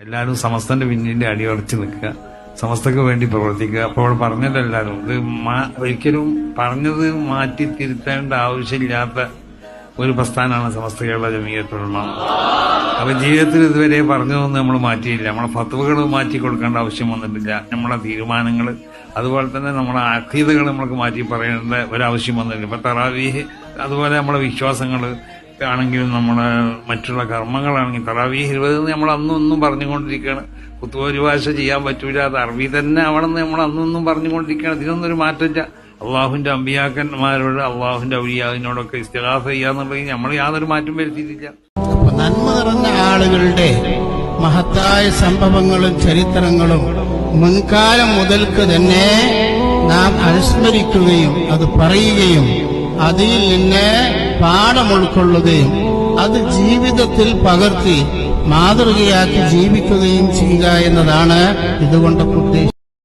എല്ലാവരും സമസ്തന്റെ പിന്നിന്റെ അടിയുറച്ച് നിൽക്കുക, സമസ്തക്ക് വേണ്ടി പ്രവർത്തിക്കുക. അപ്പോൾ പറഞ്ഞല്ലോ എല്ലാവരും, ഇത് ഒരിക്കലും പറഞ്ഞത് മാറ്റി തിരുത്തേണ്ട ആവശ്യമില്ലാത്ത ഒരു പ്രസ്ഥാനമാണ് സമസ്ത കേരള ജമീയത്തുൽ ഉലമ. അപ്പൊ ജീവിതത്തിൽ ഇതുവരെ പറഞ്ഞതൊന്നും നമ്മൾ മാറ്റിയില്ല. നമ്മളെ ഫത്വകൾ മാറ്റി കൊടുക്കേണ്ട ആവശ്യം വന്നിട്ടില്ല. നമ്മളെ തീരുമാനങ്ങൾ, അതുപോലെ തന്നെ നമ്മളെ അഖീദകൾ നമ്മൾക്ക് മാറ്റി പറയേണ്ട ഒരാവശ്യം വന്നിട്ടില്ല. ഇപ്പൊ തറാവീഹ്, അതുപോലെ നമ്മളെ വിശ്വാസങ്ങൾ ആണെങ്കിലും നമ്മളെ മറ്റുള്ള കർമ്മങ്ങളാണെങ്കിൽ തറാവീഹ് 20 നമ്മൾ അന്നൊന്നും പറഞ്ഞുകൊണ്ടിരിക്കുകയാണ്. കുത്തുപരിഭാഷ ചെയ്യാൻ പറ്റൂല, അത് അറബി തന്നെ ആവണമെന്ന് നമ്മൾ അന്നൊന്നും പറഞ്ഞുകൊണ്ടിരിക്കുകയാണ്. ഇതിനൊന്നും ഒരു മാറ്റമില്ല. അള്ളാഹുവിന്റെ അമ്പിയാക്കന്മാരോട്, അള്ളാഹുവിന്റെ ഔലിയാവിനോടൊക്കെ ഇസ്തിഗാസ ചെയ്യാന്നുണ്ടെങ്കിൽ നമ്മൾ യാതൊരു മാറ്റം വരുത്തിയിട്ടില്ല. നന്മ നിറഞ്ഞ ആളുകളുടെ മഹത്തായ സംഭവങ്ങളും ചരിത്രങ്ങളും മുൻകാലം മുതൽക്ക് തന്നെ നാം അനുസ്മരിക്കുകയും അത് പറയുകയും അതിൽ നിന്ന് പാഠം ഉൾക്കൊള്ളുകയും അത് ജീവിതത്തിൽ പകർത്തി മാതൃകയാക്കി ജീവിക്കുകയും ചെയ്യുക എന്നതാണ് ഇതുകൊണ്ടൊക്കെ ഉദ്ദേശിക്കുന്നത്.